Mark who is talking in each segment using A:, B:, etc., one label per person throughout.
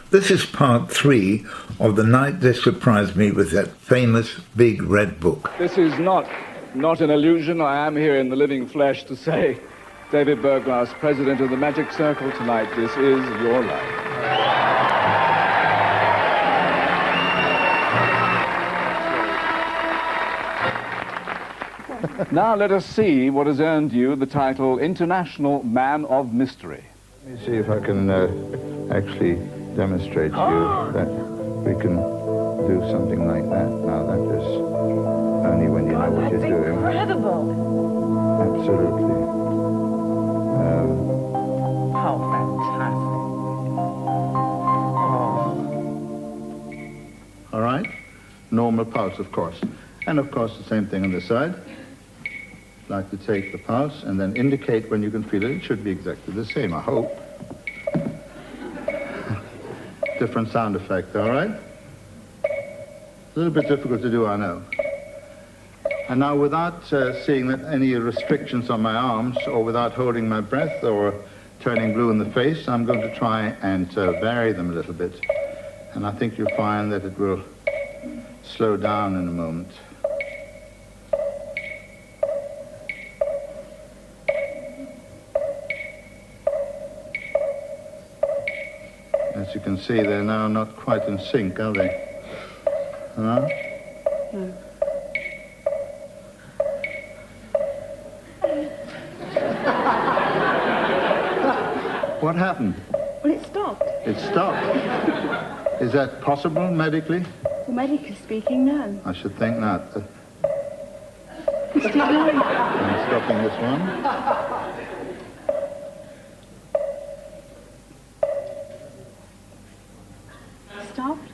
A: This is part 3 of the night they surprised me with that famous big red book.
B: This is not an illusion. I am here in the living flesh to say, David Berglas, president of the Magic Circle tonight, this is your life. Now let us see what has earned you the title International Man of Mystery.
C: Let me see if I can actually demonstrate to you that we can do something like that. Now that is only when you know what you're doing.
D: Incredible!
C: Absolutely.
D: How fantastic! Oh.
C: All right. Normal pulse, of course. And of course, the same thing on this side. Like to take the pulse and then indicate when you can feel it. It should be exactly the same, I hope. Different sound effect, all right? A little bit difficult to do, I know. And now, without seeing that any restrictions on my arms, or without holding my breath, or turning blue in the face, I'm going to try and vary them a little bit. And I think you'll find that it will slow down in a moment. As you can see, they're now not quite in sync, are they? Huh?
D: No.
C: What happened?
D: Well, it stopped.
C: It stopped. Is that possible medically?
D: Well, medically speaking, no.
C: I should think not.
D: It's still going.
C: I'm stopping this one.
D: Stopped?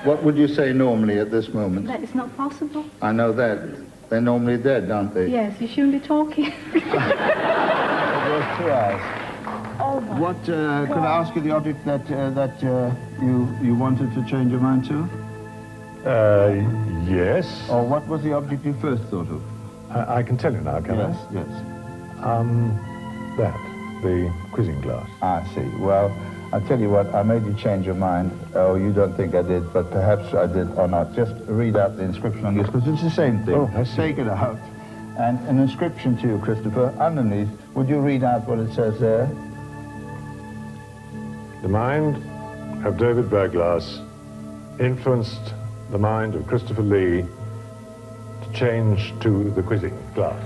C: What would you say normally at this moment?
D: That is not possible.
C: I know that. They're normally dead, aren't they?
D: Yes, you shouldn't be talking.
C: It was 2 hours.
D: Oh, my.
C: What, could I ask you the object that you wanted to change your mind to?
E: Yes.
C: Or what was the object you first thought of?
E: I can tell you now, can I?
C: Yes.
E: That, the quizzing glass.
C: I see. Well, I'll tell you what, I made you change your mind. Oh, you don't think I did, but perhaps I did or not. Just read out the inscription on yours, because it's the same thing.
E: Oh, I see.
C: Take it out. And an inscription to you, Christopher, underneath. Would you read out what it says there?
E: The mind of David Berglas influenced the mind of Christopher Lee to change to the quizzing glass.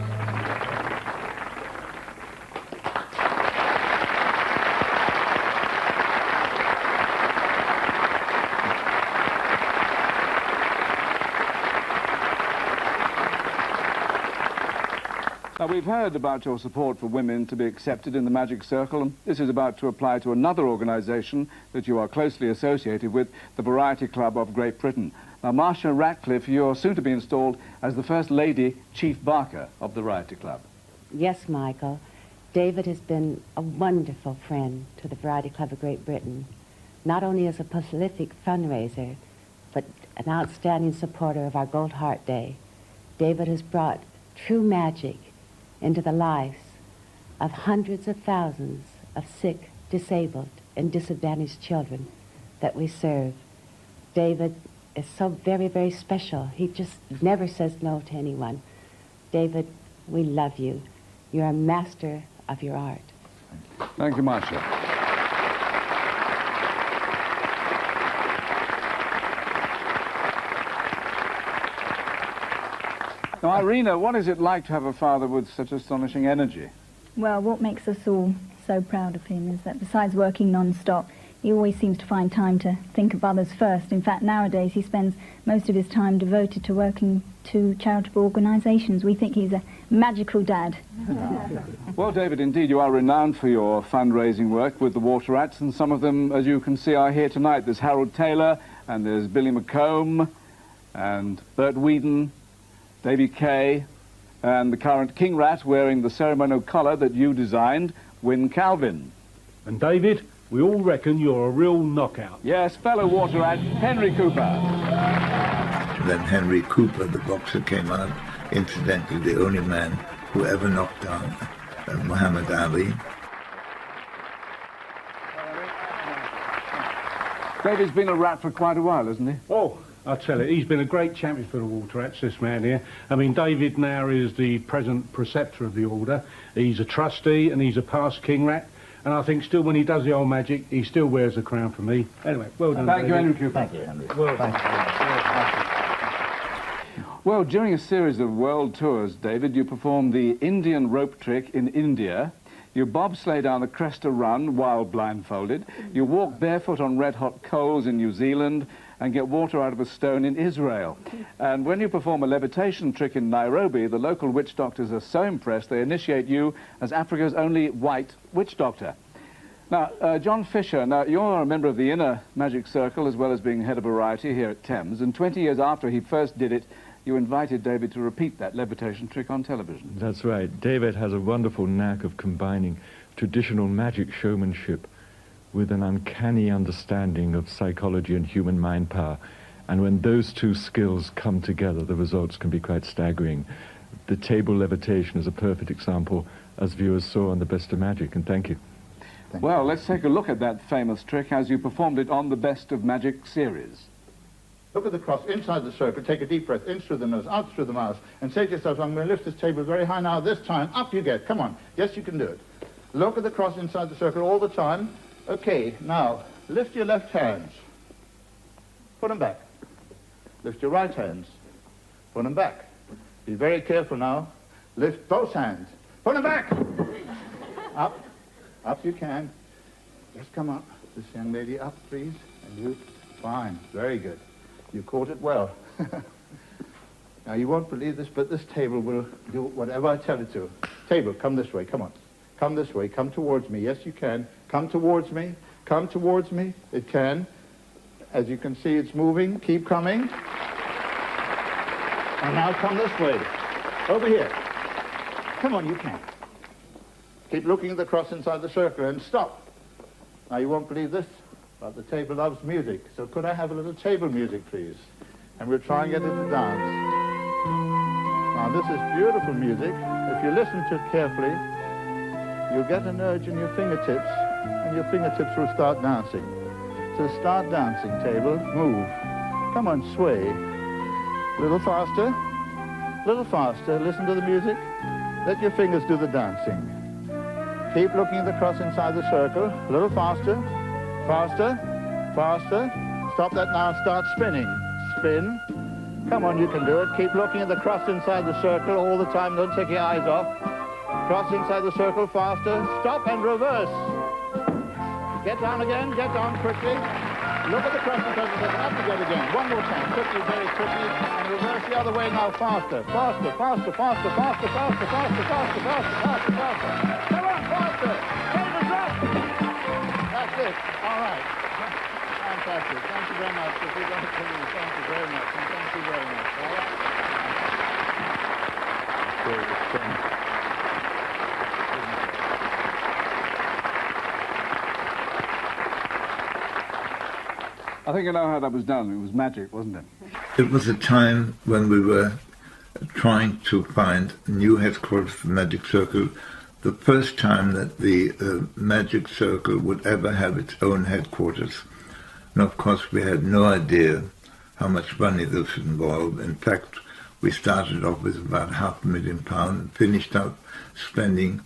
B: Now, we've heard about your support for women to be accepted in the Magic Circle, and this is about to apply to another organisation that you are closely associated with, the Variety Club of Great Britain. Now, Marcia Ratcliffe, you're soon to be installed as the First Lady Chief Barker of the Variety Club.
F: Yes, Michael. David has been a wonderful friend to the Variety Club of Great Britain, not only as a prolific fundraiser, but an outstanding supporter of our Gold Heart Day. David has brought true magic into the lives of hundreds of thousands of sick, disabled, and disadvantaged children that we serve. David is so very, very special. He just never says no to anyone. David, we love you. You're a master of your art.
B: Thank you, Marcia. Now, Irina, what is it like to have a father with such astonishing energy?
G: Well, what makes us all so proud of him is that besides working non-stop, he always seems to find time to think of others first. In fact, nowadays he spends most of his time devoted to working to charitable organisations. We think he's a magical dad.
B: Well, David, indeed, you are renowned for your fundraising work with the Water Rats, and some of them, as you can see, are here tonight. There's Harold Taylor, and there's Billy McComb, and Bert Whedon, Davy Kay, and the current King Rat wearing the ceremonial collar that you designed, Wyn Calvin.
H: And David, we all reckon you're a real knockout.
B: Yes, fellow Water Rat, Henry Cooper.
A: Then Henry Cooper, the boxer, came out, incidentally the only man who ever knocked down Muhammad Ali.
B: David's been a rat for quite a while, hasn't he?
H: Oh, I tell you, he's been a great champion for the Water Rats, this man here. I mean, David now is the present preceptor of the order. He's a trustee and he's a past king rat. And I think still when he does the old magic, he still wears the crown for me. Anyway, well done,
B: Thank you,
H: David.
B: Henry Cooper.
C: Thank you, Henry.
H: Well done.
B: Well, during a series of world tours, David, you performed the Indian rope trick in India. You bobsleigh down the Cresta Run while blindfolded. You walk barefoot on red-hot coals in New Zealand and get water out of a stone in Israel. And when you perform a levitation trick in Nairobi, the local witch doctors are so impressed they initiate you as Africa's only white witch doctor. Now, John Fisher, now you're a member of the Inner Magic Circle as well as being head of variety here at Thames, and 20 years after he first did it, you invited David to repeat that levitation trick on television.
I: That's right. David has a wonderful knack of combining traditional magic showmanship with an uncanny understanding of psychology and human mind power. And when those two skills come together, the results can be quite staggering. The table levitation is a perfect example, as viewers saw on The Best of Magic, and thank you.
B: Well, let's take a look at that famous trick as you performed it on the Best of Magic series.
C: Look at the cross inside the circle, take a deep breath, in through the nose, out through the mouth, and say to yourself, I'm going to lift this table very high now. This time, up you get. Come on. Yes, you can do it. Look at the cross inside the circle all the time. Okay, now, lift your left hands. Put them back. Lift your right hands. Put them back. Be very careful now. Lift both hands. Put them back. Up. Up you can. Just come up. This young lady up, please. And you. Fine. Very good. You caught it well. Now, you won't believe this, but this table will do whatever I tell it to. Table, come this way. Come on. Come this way. Come towards me. Yes, you can. Come towards me. Come towards me. It can. As you can see, it's moving. Keep coming. And now come this way. Over here. Come on, you can. Keep looking at the cross inside the circle and stop. Now, you won't believe this, but the table loves music. So could I have a little table music, please? And we'll try and get it to dance. Now, this is beautiful music. If you listen to it carefully, you'll get an urge in your fingertips, and your fingertips will start dancing. So start dancing, table. Move. Come on, sway. A little faster. A little faster. Listen to the music. Let your fingers do the dancing. Keep looking at the cross inside the circle. A little faster. Faster. Faster. Stop that now and start spinning. Spin. Come on, you can do it. Keep looking at the cross inside the circle all the time. Don't take your eyes off. Cross inside the circle, faster. Stop and reverse. Get down again. Get down quickly. Look at the cross inside the circle. Up you go again. One more time. Quickly, very quickly. And reverse the other way now. Faster. Faster, faster, faster, faster, faster, faster, faster, faster, faster, faster. Come on, faster. Tables up. That's it. All right. Fantastic. Thank you very much. If you'd like to leave, thank you very much. And thank you very much. All right.
B: I think I know how that was done. It was magic, wasn't it?
A: It was a time when we were trying to find new headquarters for Magic Circle, the first time that the Magic Circle would ever have its own headquarters. And of course we had no idea how much money this would involve. In fact, we started off with about £500,000 and finished up spending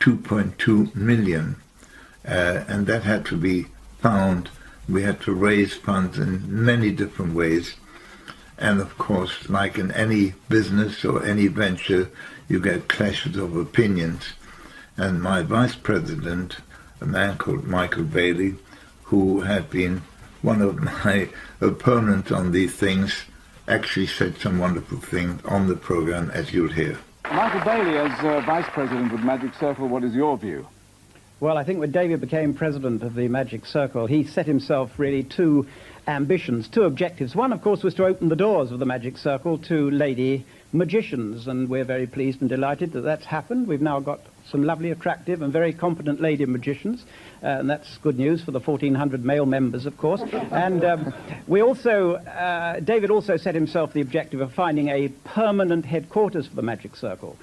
A: 2.2 million. And that had to be found. We had to raise funds in many different ways. And of course, like in any business or any venture, you get clashes of opinions. And my vice president, a man called Michael Bailey, who had been one of my opponents on these things, actually said some wonderful things on the program, as you'll hear.
B: Michael Bailey, as vice president of Magic Circle, what is your view?
J: Well, I think when David became president of the Magic Circle, he set himself really two ambitions, two objectives. One, of course, was to open the doors of the Magic Circle to lady magicians, and we're very pleased and delighted that that's happened. We've now got some lovely, attractive and very competent lady magicians, and that's good news for the 1,400 male members, of course. And we also, David also set himself the objective of finding a permanent headquarters for the Magic Circle.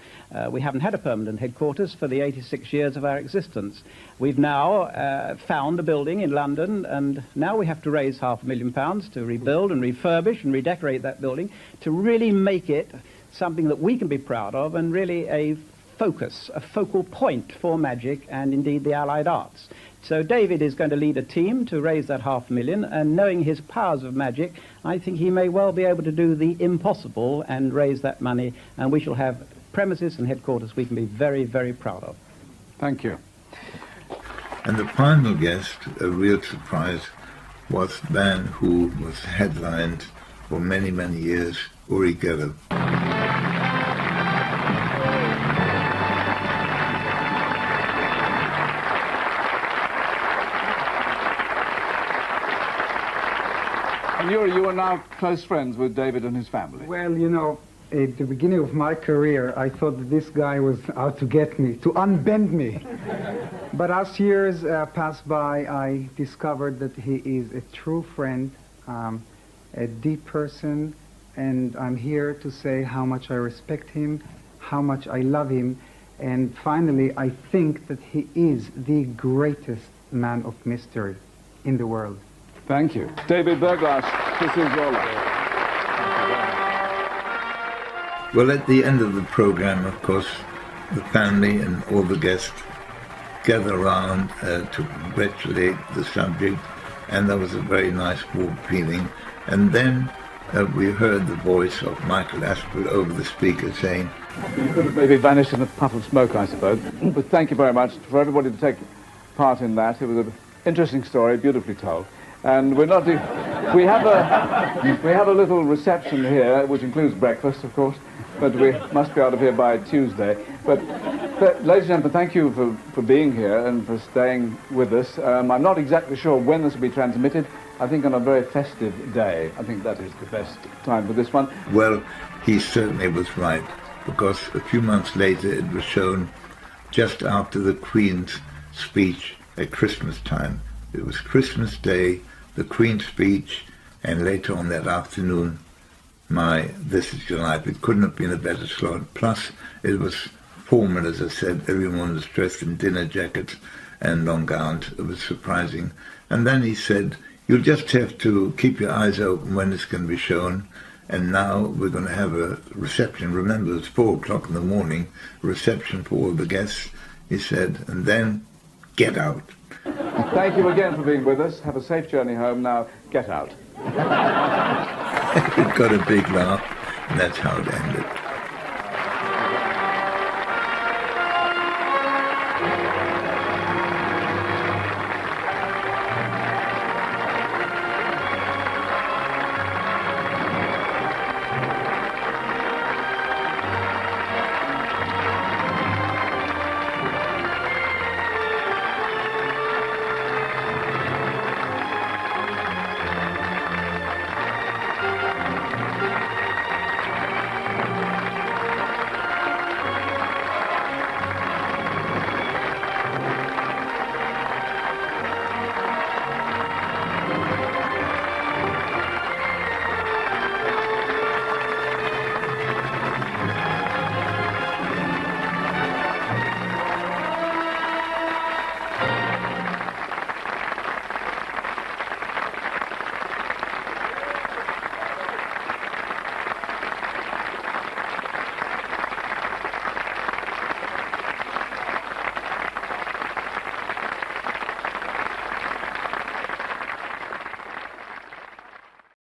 J: We haven't had a permanent headquarters for the 86 years of our existence. We've now found a building in London, and now we have to raise £500,000 to rebuild and refurbish and redecorate that building to really make it something that we can be proud of and really a focus, a focal point for magic and indeed the allied arts. So David is going to lead a team to raise that £500,000, and knowing his powers of magic, I think he may well be able to do the impossible and raise that money, and we shall have premises and headquarters we can be very, very proud of.
B: Thank you.
A: And the final guest, a real surprise, was the man who was headlined for many, many years, Uri Geller.
B: And you are now close friends with David and his family.
K: Well, you know, at the beginning of my career, I thought that this guy was out to get me, to unbend me. But as years passed by, I discovered that he is a true friend, a deep person, and I'm here to say how much I respect him, how much I love him, and finally, I think that he is the greatest man of mystery in the world.
B: Thank you. David Berglas, this is your life.
A: Well, at the end of the program, of course, the family and all the guests gather around to congratulate the subject, and there was a very nice warm feeling. And then we heard the voice of Michael Aspel over the speaker saying,
B: You could have maybe vanished in a puff of smoke, I suppose. But thank you very much for everybody to take part in that. It was an interesting story, beautifully told. And we're not we have a little reception here, which includes breakfast, of course, but we must be out of here by Tuesday. But ladies and gentlemen, thank you for being here and for staying with us. I'm not exactly sure when this will be transmitted. I think on a very festive day. I think that is the best time for this one.
A: Well, he certainly was right, because a few months later it was shown just after the Queen's speech at Christmas time. It was Christmas Day, the Queen's speech, and later on that afternoon, my This Is Your Life. It couldn't have been a better slot. Plus, it was formal, as I said. Everyone was dressed in dinner jackets and long gowns. It was surprising. And then he said, you'll just have to keep your eyes open when it's going to be shown. And now we're going to have a reception. Remember, it's 4 o'clock in the morning, a reception for all the guests, he said, and then get out.
B: Thank you again for being with us. Have a safe journey home. Now, get out.
A: He got a big laugh, and that's how it ended.